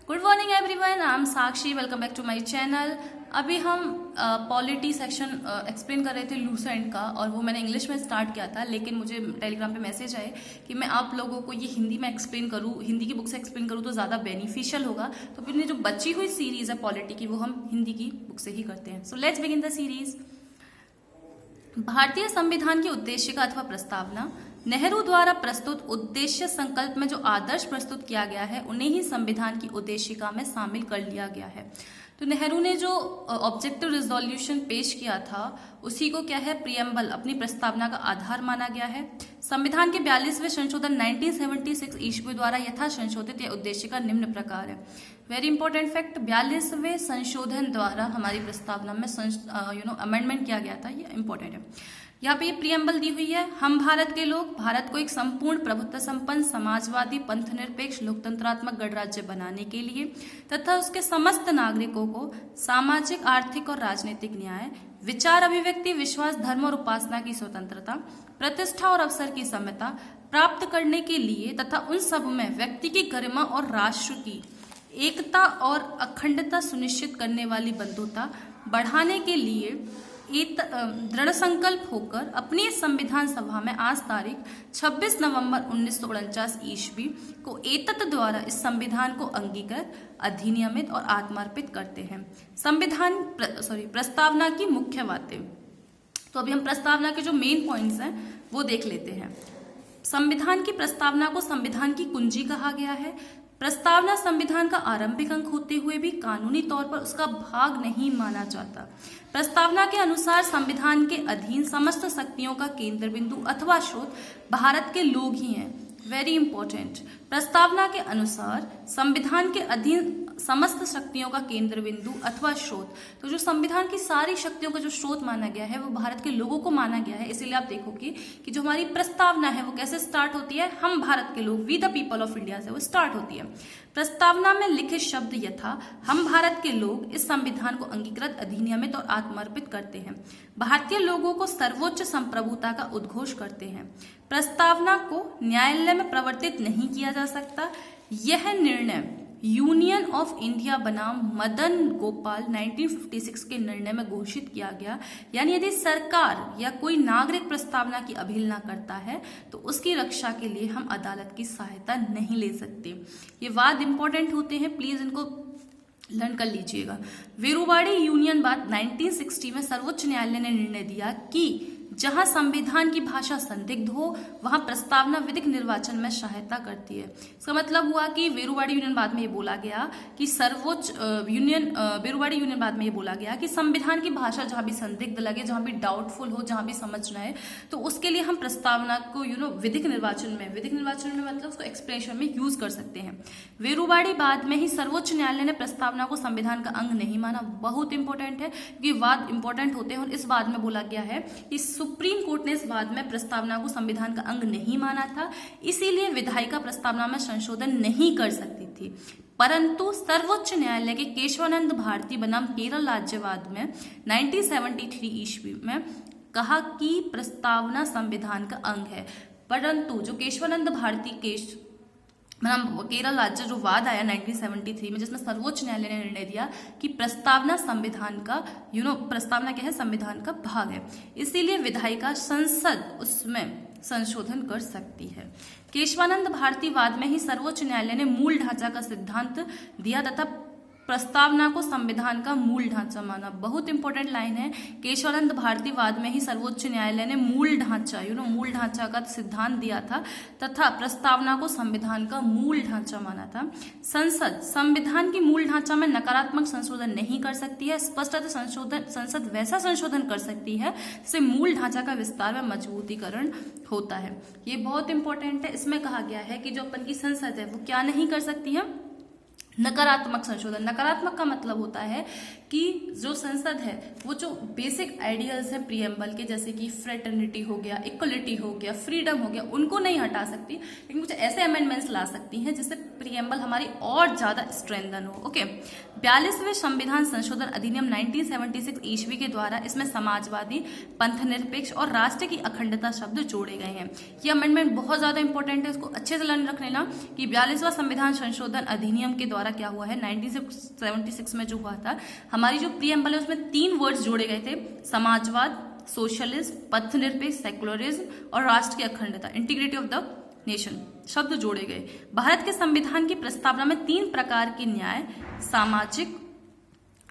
Good morning everyone, I am Sakshi. Welcome back to my channel. अभी हम polity section explain कर रहे थे लूसेंट का, और वो मैंने इंग्लिश में स्टार्ट किया था, लेकिन मुझे टेलीग्राम पे मैसेज आए कि मैं आप लोगों को ये हिंदी में एक्सप्लेन करूँ, हिंदी की बुक से एक्सप्लेन करूँ तो ज़्यादा बेनिफिशियल होगा। तो फिर जो बची हुई सीरीज़ है पॉलिटी की, वो हम हिंदी की बुक से ही करते हैं। So let's begin the series. भारतीय संविधान की उद्देशिका अथवा प्रस्तावना। नेहरू द्वारा प्रस्तुत उद्देश्य संकल्प में जो आदर्श प्रस्तुत किया गया है, उन्हें ही संविधान की उद्देशिका में शामिल कर लिया गया है। तो नेहरू ने जो ऑब्जेक्टिव रिजोल्यूशन पेश किया था, उसी को क्या है, प्रियम्बल, अपनी प्रस्तावना का आधार माना गया है। संविधान के 42वें संशोधन 1976 ईस्वी द्वारा यथा संशोधित यह उद्देशिका निम्न प्रकार है। वेरी इंपॉर्टेंट फैक्ट, 42वें संशोधन द्वारा हमारी प्रस्तावना में अमेंडमेंट किया गया था, ये इंपॉर्टेंट है। यहाँ पे ये प्रियम्बल दी हुई है। हम भारत के लोग भारत को एक संपूर्ण प्रभुत्व संपन्न समाजवादी पंथ निरपेक्ष लोकतंत्रात्मक गणराज्य बनाने के लिए तथा उसके समस्त नागरिकों को सामाजिक, आर्थिक और राजनीतिक न्याय, विचार अभिव्यक्ति, विश्वास, धर्म और उपासना की स्वतंत्रता, प्रतिष्ठा और अवसर की समता प्राप्त करने के लिए तथा उन सब में व्यक्ति की गरिमा और राष्ट्र की एकता और अखंडता सुनिश्चित करने वाली बंधुता बढ़ाने के लिए दृढ़ संकल्प होकर अपनी संविधान सभा में आज तारीख 26 नवंबर 1949 ईस्वी को एतत् द्वारा इस संविधान को अंगीकृत, अधिनियमित और आत्मार्पित करते हैं। प्रस्तावना की मुख्य बातें। तो अभी हम प्रस्तावना के जो मेन पॉइंट्स हैं वो देख लेते हैं। संविधान की प्रस्तावना को संविधान की कुंजी कहा गया है। प्रस्तावना संविधान का आरंभिक अंक होते हुए भी कानूनी तौर पर उसका भाग नहीं माना जाता। प्रस्तावना के अनुसार संविधान के अधीन समस्त शक्तियों का केंद्र बिंदु अथवा स्रोत भारत के लोग ही हैं। वेरी इंपॉर्टेंट, प्रस्तावना के अनुसार संविधान के अधीन समस्त शक्तियों का केंद्र बिंदु अथवा स्रोत, तो जो संविधान की सारी शक्तियों का जो स्रोत माना गया है वो भारत के लोगों को माना गया है। इसीलिए आप देखोगे कि जो हमारी प्रस्तावना है वो कैसे स्टार्ट होती है, हम भारत के लोग, we the people of India से वो स्टार्ट होती है। प्रस्तावना में लिखित शब्द यथा हम भारत के लोग इस संविधान को अंगीकृत, अधिनियमित और आत्मार्पित करते हैं, भारतीय लोगों को सर्वोच्च संप्रभुता का उद्घोष करते हैं। प्रस्तावना को न्यायालय में प्रवर्तित नहीं किया जा सकता। यह निर्णय यूनियन ऑफ इंडिया बनाम मदन गोपाल 1956 के निर्णय में घोषित किया गया। यानी यदि सरकार या कोई नागरिक प्रस्तावना की अवहेलना करता है तो उसकी रक्षा के लिए हम अदालत की सहायता नहीं ले सकते। ये वाद इंपॉर्टेंट होते हैं, प्लीज इनको लर्न कर लीजिएगा। वीरूवाड़ी यूनियन बात 1960 में सर्वोच्च न्यायालय ने निर्णय दिया कि जहां संविधान की भाषा संदिग्ध हो वहां प्रस्तावना विधिक निर्वाचन में सहायता करती है। इसका मतलब हुआ कि वीरूवाड़ी यूनियन बाद में ये बोला गया कि वीरूवाड़ी यूनियन बाद में ये बोला गया कि संविधान की भाषा जहां भी संदिग्ध लगे, जहां भी डाउटफुल हो, जहां भी समझना है, तो उसके लिए हम प्रस्तावना को विधिक निर्वाचन में मतलब उसको एक्सप्रेशन में यूज कर सकते हैं। वीरूवाड़ी बाद में ही सर्वोच्च न्यायालय ने प्रस्तावना को संविधान का अंग नहीं माना। बहुत इंपॉर्टेंट है क्योंकि वाद इंपॉर्टेंट होते हैं, और इस वाद में बोला गया है कि सुप्रीम कोर्ट ने इस बाद में प्रस्तावना को संविधान का अंग नहीं माना था, इसीलिए विधायिका प्रस्तावना में संशोधन नहीं कर सकती थी। परंतु सर्वोच्च न्यायालय के केशवानंद भारती बनाम केरल राज्यवाद में 1973 ईस्वी में कहा कि प्रस्तावना संविधान का अंग है। परंतु जो केशवानंद भारती केरल राज्य जो वाद आया 1973 में, जिसमें सर्वोच्च न्यायालय ने निर्णय दिया कि प्रस्तावना संविधान का प्रस्तावना क्या है, संविधान का भाग है, इसीलिए विधायिका संसद उसमें संशोधन कर सकती है। केशवानंद भारती वाद में ही सर्वोच्च न्यायालय ने मूल ढांचा का सिद्धांत दिया तथा प्रस्तावना को संविधान का मूल ढांचा माना। बहुत इंपॉर्टेंट लाइन है, केशवानंद भारती वाद में ही सर्वोच्च न्यायालय ने मूल ढांचा का सिद्धांत दिया था तथा प्रस्तावना को संविधान का मूल ढांचा माना था। संसद संविधान की मूल ढांचा में नकारात्मक संशोधन नहीं कर सकती है। स्पष्टतः संसद वैसा संशोधन कर सकती है जिससे मूल ढांचा का विस्तार व मजबूतीकरण होता है। ये बहुत इंपॉर्टेंट है। इसमें कहा गया है कि जो अपन की संसद है वो क्या नहीं कर सकती है, नकारात्मक संशोधन। नकारात्मक का मतलब होता है कि जो संसद है वो जो बेसिक आइडियल्स हैं प्रियम्बल के, जैसे कि फ्रेटर्निटी हो गया, इक्वलिटी हो गया, फ्रीडम हो गया, उनको नहीं हटा सकती, लेकिन कुछ ऐसे अमेंडमेंट्स ला सकती हैं जिससे प्रियम्बल हमारी और ज्यादा स्ट्रेंथन हो। ओके, 42वें संविधान संशोधन अधिनियम 1976 ईस्वी के द्वारा इसमें समाजवादी, पंथ निरपेक्ष और राष्ट्र की अखंडता शब्द जोड़े गए हैं। ये अमेंडमेंट बहुत ज्यादा इंपॉर्टेंट है, इसको अच्छे से लर्न रख लेना कि 42वां संविधान संशोधन अधिनियम के द्वारा द्वारा क्या हुआ है, 1976 में जो हुआ था, हमारी जो प्रीएम्बल है उसमें 3 वर्ड्स जोड़े गए थे, समाजवाद, सोशलिज्म, पथनिरपेक्ष, सेकुलरिज्म और राष्ट्र की अखंडता, इंटीग्रिटी ऑफ द नेशन, शब्द जोड़े गए। भारत के संविधान की प्रस्तावना में 3 प्रकार की न्याय, सामाजिक,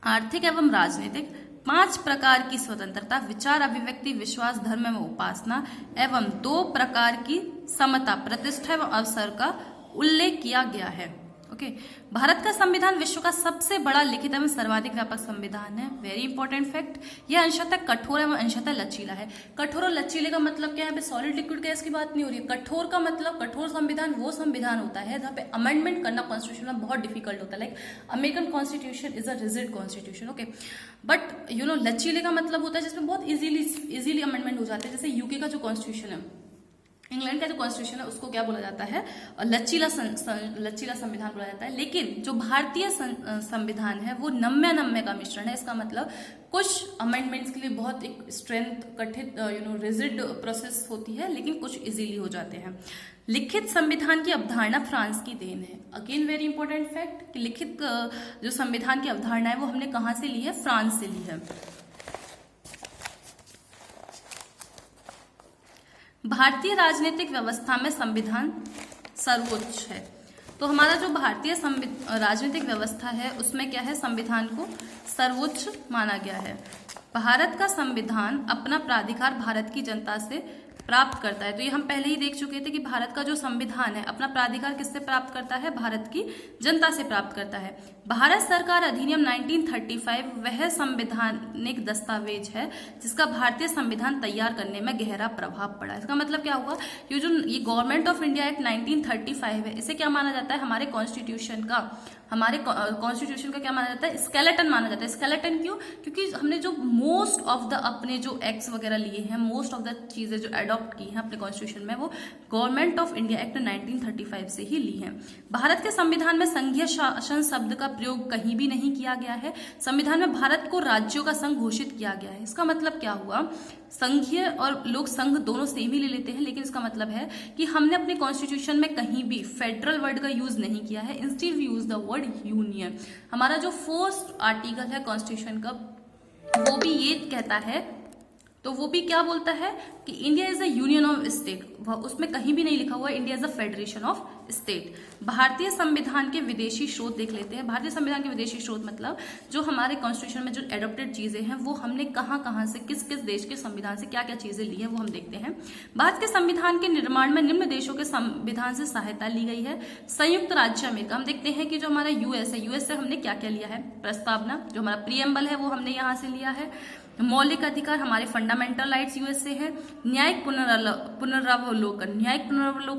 आर्थिक एवं राजनीतिक, 5 प्रकार की स्वतंत्रता, विचार अभिव्यक्ति, विश्वास, धर्म एवं उपासना एवं 2 प्रकार की समता, प्रतिष्ठा एवं अवसर का उल्लेख किया गया है। ओके, भारत का संविधान विश्व का सबसे बड़ा लिखित एवं सर्वाधिक व्यापक संविधान है। वेरी इंपॉर्टेंट फैक्ट, यह अंशतः कठोर एवं अंशतः लचीला है। कठोर और लचीले का मतलब क्या है, यहाँ पे सॉलिड लिक्विड गैस की बात नहीं हो रही है। कठोर का मतलब, कठोर संविधान वो संविधान होता है जहाँ पे अमेंडमेंट करना कॉन्स्टिट्यूशन में बहुत डिफिकल्ट होता है। Like American constitution is a rigid constitution, okay. But लचीले का मतलब होता है जिसमें बहुत इजीली अमेंडमेंट हो जाते हैं। जैसे यूके का जो कॉन्स्टिट्यूशन है, इंग्लैंड का जो कॉन्स्टिट्यूशन है, उसको क्या बोला जाता है, लचीला संविधान बोला जाता है। लेकिन जो भारतीय संविधान है वो नम्य का मिश्रण है। इसका मतलब कुछ अमेंडमेंट्स के लिए बहुत एक स्ट्रेंथ, कठिन रिजिड प्रोसेस होती है, लेकिन कुछ इजीली हो जाते हैं। लिखित संविधान की अवधारणा फ्रांस की देन है। अगेन वेरी इंपॉर्टेंट फैक्ट कि लिखित जो संविधान की अवधारणा है वो हमने कहाँ से ली है, फ्रांस से ली है। भारतीय राजनीतिक व्यवस्था में संविधान सर्वोच्च है। तो हमारा जो भारतीय राजनीतिक व्यवस्था है उसमें क्या है, संविधान को सर्वोच्च माना गया है। भारत का संविधान अपना प्राधिकार भारत की जनता से प्राप्त करता है। तो ये हम पहले ही देख चुके थे कि भारत का जो संविधान है अपना प्राधिकार किससे प्राप्त करता है, भारत की जनता से प्राप्त करता है। भारत सरकार अधिनियम 1935 वह संवैधानिक दस्तावेज है जिसका भारतीय संविधान तैयार करने में गहरा प्रभाव पड़ा। इसका मतलब क्या हुआ, ये गवर्नमेंट ऑफ इंडिया एक्ट 1935 है, इसे क्या माना जाता है, हमारे कॉन्स्टिट्यूशन का क्या माना जाता है, स्केलेटन माना जाता है। स्केलेटन क्यों, क्योंकि हमने जो मोस्ट ऑफ द अपने जो एक्ट्स वगैरह लिए हैं, मोस्ट ऑफ द चीजें जो अडॉप्ट की हैं अपने कॉन्स्टिट्यूशन में, वो गवर्नमेंट ऑफ इंडिया एक्ट 1935 से ही ली है। भारत के संविधान में संघीय शासन शब्द का प्रयोग कहीं भी नहीं किया गया है। संविधान में भारत को राज्यों का संघ घोषित किया गया है। इसका मतलब क्या हुआ, संघीय और लोक संघ दोनों सेम ही ले लेते हैं, लेकिन इसका मतलब है कि हमने अपने कॉन्स्टिट्यूशन में कहीं भी फेडरल वर्ड का यूज नहीं किया है, instead we use the word union. हमारा जो फर्स्ट आर्टिकल है कॉन्स्टिट्यूशन का वो भी ये कहता है, तो वो भी क्या बोलता है कि India is a union of state, उसमें कहीं भी नहीं लिखा हुआ है India is a federation of state. भारतीय संविधान के विदेशी स्रोत देख लेते हैं। भारतीय संविधान के विदेशी स्रोत मतलब जो हमारे कॉन्स्टिट्यूशन में जो एडॉप्टेड चीजें हैं वो हमने कहाँ से, किस किस देश के संविधान से क्या क्या चीजें ली है वो हम देखते हैं। भारत के संविधान के निर्माण में निम्न देशों के संविधान से सहायता ली गई है। संयुक्त राज्य अमेरिका, हम देखते हैं कि जो हमारा यूएस है, यूएस से हमने क्या क्या लिया है, प्रस्तावना, जो हमारा प्रीएम्बल है वो हमने यहाँ से लिया है। मौलिक अधिकार हमारे फंडामेंटल राइट्स यूएस से है। न्यायिक पुनरावलोकन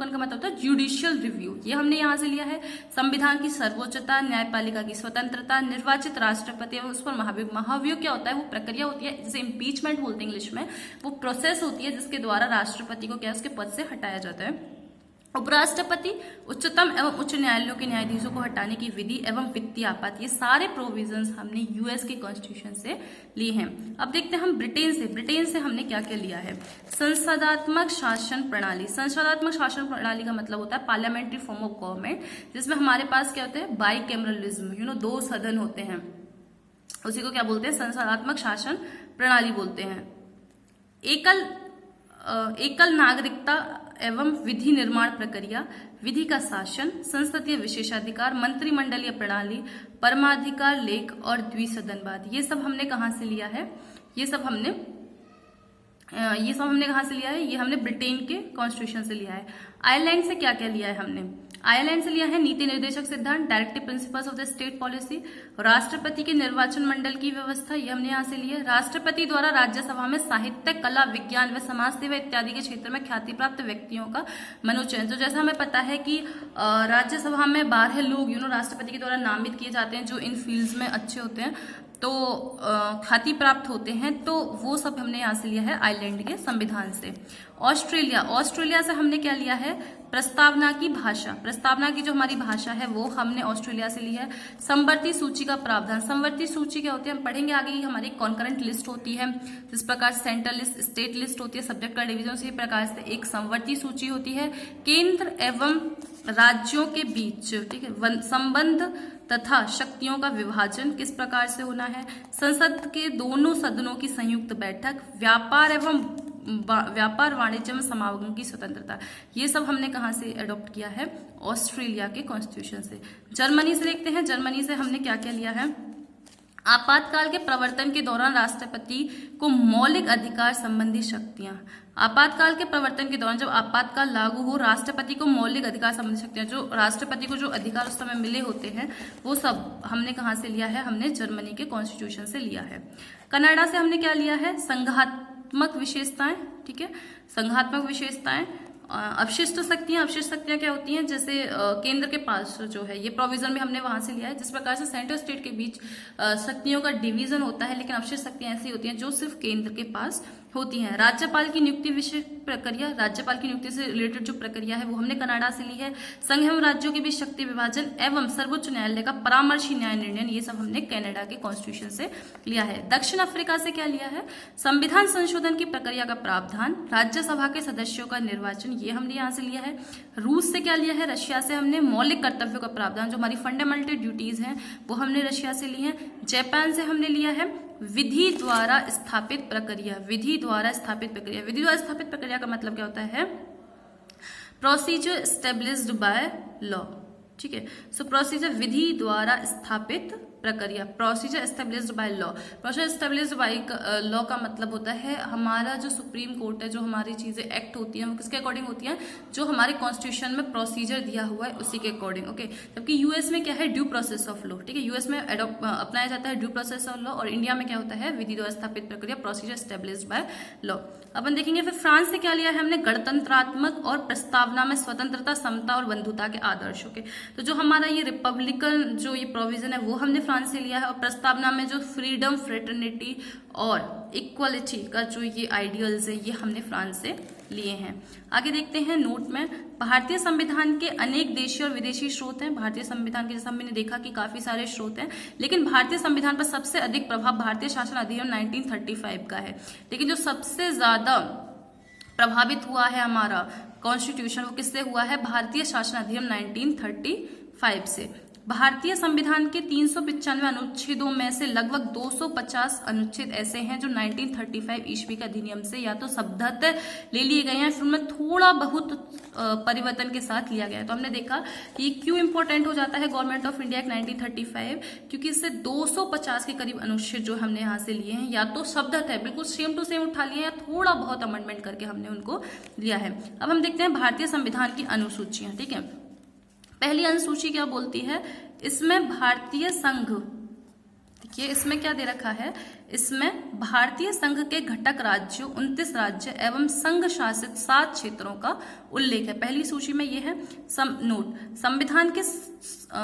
का मतलब होता है जुडिशियल रिव्यू, ये हमने यहाँ से लिया है। संविधान की सर्वोच्चता, न्यायपालिका की स्वतंत्रता, निर्वाचित राष्ट्रपति एवं उस पर महाभियोग क्या होता है, वो प्रक्रिया होती है जिसे इम्पीचमेंट बोलते हैं इंग्लिश में, वो प्रोसेस होती है जिसके द्वारा राष्ट्रपति को क्या उसके पद से हटाया जाता है। उपराष्ट्रपति, उच्चतम एवं उच्च न्यायालयों के न्यायाधीशों को हटाने की विधि एवं वित्तीय आपात, ये सारे प्रोविजंस हमने यूएस के कॉन्स्टिट्यूशन से लिए हैं। अब देखते हैं हम ब्रिटेन से हमने क्या क्या लिया है। संसदात्मक शासन प्रणाली, संसदात्मक शासन प्रणाली का मतलब होता है पार्लियामेंट्री फॉर्म ऑफ गवर्नमेंट, जिसमें हमारे पास क्या होता है, बाइकैमरलिज्म, 2 सदन होते हैं, उसी को क्या बोलते हैं, संसदात्मक शासन प्रणाली बोलते हैं। एकल नागरिकता एवं विधि निर्माण प्रक्रिया, विधि का शासन, संसदीय विशेषाधिकार, मंत्रिमंडलीय प्रणाली, परमाधिकार लेख और द्विसदनवाद, ये सब हमने कहाँ से लिया है, ये सब हमने कहाँ से लिया है, ये हमने ब्रिटेन के कॉन्स्टिट्यूशन से लिया है। आयरलैंड से क्या क्या लिया है हमने, आयरलैंड से लिया है नीति निर्देशक सिद्धांत, directive principles of the state policy, राष्ट्रपति के निर्वाचन मंडल की व्यवस्था, ये हमने यहाँ से लिया है। राष्ट्रपति द्वारा राज्यसभा में साहित्य, कला, विज्ञान व समाज सेवा इत्यादि के क्षेत्र में ख्याति प्राप्त व्यक्तियों का मनोचयन। तो जैसा हमें पता है कि राज्यसभा में 12 लोग राष्ट्रपति के द्वारा नामित किए जाते हैं जो इन फील्ड्स में अच्छे होते हैं, तो ख्याति प्राप्त होते हैं, तो वो सब हमने यहाँ से लिया है आयरलैंड के संविधान से। ऑस्ट्रेलिया से हमने क्या लिया है, प्रस्तावना की भाषा, प्रस्तावना की जो हमारी भाषा है वो हमने ऑस्ट्रेलिया से ली है। समवर्ती सूची का प्रावधान, समवर्ती सूची क्या होती है हम पढ़ेंगे आगे, की हमारी कॉन्करेंट लिस्ट होती है, जिस प्रकार सेंट्रल लिस्ट, स्टेट लिस्ट होती है, सब्जेक्ट का डिवीजन, उसी प्रकार से एक समवर्ती सूची होती है। केंद्र एवं राज्यों के बीच, ठीक है, संबंध तथा शक्तियों का विभाजन किस प्रकार से होना है, संसद के दोनों सदनों की संयुक्त बैठक, व्यापार वाणिज्य में समागम की स्वतंत्रता, ये सब हमने कहाँ से अडॉप्ट किया है, ऑस्ट्रेलिया के कॉन्स्टिट्यूशन से। जर्मनी से देखते हैं, जर्मनी से हमने क्या क्या लिया है, आपातकाल के प्रवर्तन के दौरान राष्ट्रपति को मौलिक अधिकार संबंधी शक्तियां, आपातकाल के प्रवर्तन के दौरान जब आपातकाल लागू हो, राष्ट्रपति को मौलिक अधिकार संबंधी शक्तियां, जो राष्ट्रपति को जो अधिकार उस समय मिले होते हैं वो सब हमने कहाँ से लिया है, हमने जर्मनी के कॉन्स्टिट्यूशन से लिया है। कनाडा से हमने क्या लिया है, संघात्मक विशेषताएं, ठीक है, संघात्मक विशेषताएं। अवशिष्ट शक्तियां क्या होती हैं, जैसे केंद्र के पास जो है, ये प्रोविजन भी हमने वहां से लिया है। जिस प्रकार से सेंट्रल स्टेट के बीच शक्तियों का डिवीजन होता है, लेकिन अवशिष्ट शक्तियां ऐसी होती हैं जो सिर्फ केंद्र के पास होती हैं। राज्यपाल की नियुक्ति विषय प्रक्रिया, राज्यपाल की नियुक्ति से रिलेटेड जो प्रक्रिया है वो हमने कनाडा से ली है। संघ एवं राज्यों के बीच शक्ति विभाजन एवं सर्वोच्च न्यायालय का परामर्शी न्याय निर्णय, ये सब हमने कनाडा के कॉन्स्टिट्यूशन से लिया है। दक्षिण अफ्रीका से क्या लिया है, संविधान संशोधन की प्रक्रिया का प्रावधान, राज्यसभा के सदस्यों का निर्वाचन, ये हमने यहाँ से लिया है। रूस से क्या लिया है, रशिया से हमने मौलिक कर्तव्यों का प्रावधान, जो हमारी फंडामेंटल ड्यूटीज हैं वो हमने रशिया से ली है। जापान से हमने लिया है विधि द्वारा स्थापित प्रक्रिया, विधि द्वारा स्थापित प्रक्रिया, विधि द्वारा स्थापित प्रक्रिया का मतलब क्या होता है, प्रोसीजर एस्टेब्लिश्ड बाय लॉ, ठीक है। सो प्रोसीजर विधि द्वारा स्थापित प्रक्रिया, procedure established by law, procedure established by law का मतलब होता है हमारा जो सुप्रीम कोर्ट है, जो हमारी चीजें एक्ट होती हैं वो किसके अकॉर्डिंग होती हैं, जो हमारे कॉन्स्टिट्यूशन में प्रोसीजर दिया हुआ है उसी के अकॉर्डिंग, ओके। जबकि यूएस में क्या है, ड्यू प्रोसेस ऑफ लॉ, ठीक है, यूएस में अपनाया जाता है ड्यू प्रोसेस ऑफ लॉ, और इंडिया में क्या होता है, विधि द्वारा स्थापित प्रक्रिया, प्रोसीजर एस्टेब्लिश्ड बाय लॉ। अपन देखेंगे फिर फ्रांस से क्या लिया है हमने, गणतंत्रात्मक और प्रस्तावना में स्वतंत्रता, समता और बंधुता के आदर्श, ओके। तो जो हमारा ये रिपब्लिकन जो ये प्रोविजन है वो हमने फ्रांस से लिया है, और प्रस्तावना में जो फ्रीडम, फ्रेटर्निटी और इक्वलिटी का जो ये आइडियल्स है ये हमने फ्रांस से लिए हैं। आगे देखते हैं नोट में, भारतीय संविधान के अनेक देशी और विदेशी स्रोत हैं। भारतीय संविधान के जैसा हमने देखा कि काफी सारे स्रोत हैं, लेकिन भारतीय संविधान पर सबसे अधिक प्रभाव भारतीय शासन अधिनियम 1935 का है। लेकिन जो सबसे ज्यादा प्रभावित हुआ है हमारा कॉन्स्टिट्यूशन वो किससे हुआ है, भारतीय शासन अधिनियम 1935 से। भारतीय संविधान के 395 अनुच्छेदों में से लगभग 250 अनुच्छेद ऐसे हैं जो 1935 ईस्वी के अधिनियम से या तो शब्दतः ले लिए गए हैं, फिर उनमें थोड़ा बहुत परिवर्तन के साथ लिया गया है। तो हमने देखा कि क्यों इंपॉर्टेंट हो जाता है गवर्नमेंट ऑफ इंडिया 1935, क्योंकि इससे 250 के करीब अनुच्छेद जो हमने यहाँ से लिए हैं या तो शब्दतः बिल्कुल सेम टू सेम उठा लिए हैं, या थोड़ा बहुत अमेंडमेंट करके हमने उनको लिया है। अब हम देखते हैं भारतीय संविधान की अनुसूचियां, ठीक है। पहली अनुसूची क्या बोलती है, इसमें भारतीय संघ, देखिए इसमें क्या दे रखा है, इसमें भारतीय संघ के घटक राज्यों 29 राज्य एवं संघ शासित 7 क्षेत्रों का उल्लेख है। पहली सूची में ये है नोट, संविधान के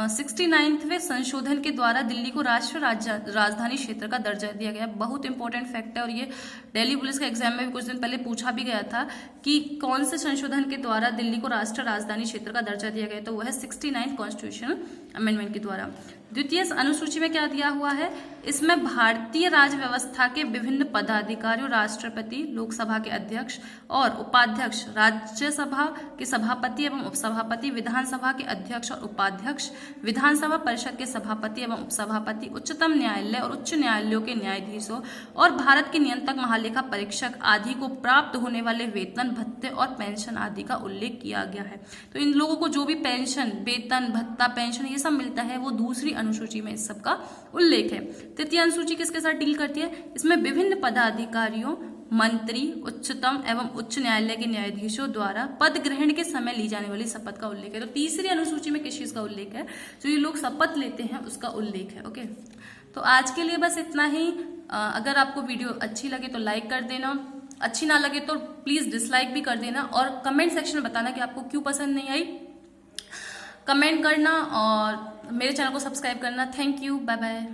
69वें संशोधन के द्वारा दिल्ली को राष्ट्रीय राजधानी क्षेत्र का दर्जा दिया गया। बहुत इंपॉर्टेंट फैक्ट है, और ये दिल्ली पुलिस के एग्जाम में भी कुछ दिन पहले पूछा भी गया था कि कौन से संशोधन के द्वारा दिल्ली को राष्ट्रीय राजधानी क्षेत्र का दर्जा दिया गया, तो वह है 69 कॉन्स्टिट्यूशनल अमेंडमेंट के द्वारा। द्वितीय अनुसूची में क्या दिया हुआ है, इसमें भारतीय राज्य व्यवस्था के विभिन्न पदाधिकारियों, राष्ट्रपति, लोकसभा के अध्यक्ष और उपाध्यक्ष, राज्यसभा के सभापति एवं उपसभापति, विधानसभा के अध्यक्ष और उपाध्यक्ष, विधानसभा परिषद के सभापति एवं उपसभापति, उच्चतम न्यायालय और उच्च न्यायालयों के न्यायाधीशों और भारत के नियंत्रक, महालेखा परीक्षक आदि को प्राप्त होने वाले वेतन, भत्ते और पेंशन आदि का उल्लेख किया गया है। तो इन लोगों को जो भी पेंशन, वेतन, भत्ता, पेंशन ये सब मिलता है वो दूसरी अनुसूची में इस सब का उल्लेख है। तृतीय अनुसूची किसके साथ डील करती है, इसमें विभिन्न पदाधिकारियों, मंत्री, उच्चतम एवं उच्च न्यायालय के न्यायाधीशों द्वारा पद ग्रहण के समय ली जाने वाली शपथ का उल्लेख है। तो तीसरी अनुसूची में किस चीज का उल्लेख है, जो ये लोग शपथ लेते हैं उसका उल्लेख है, ओके। तो आज के लिए बस इतना ही। अगर आपको वीडियो अच्छी लगे तो लाइक कर देना, अच्छी ना लगे तो प्लीज डिसलाइक भी कर देना, और कमेंट सेक्शन में बताना कि आपको क्यों पसंद नहीं आई। कमेंट करना और मेरे चैनल को सब्सक्राइब करना। Thank you, bye bye.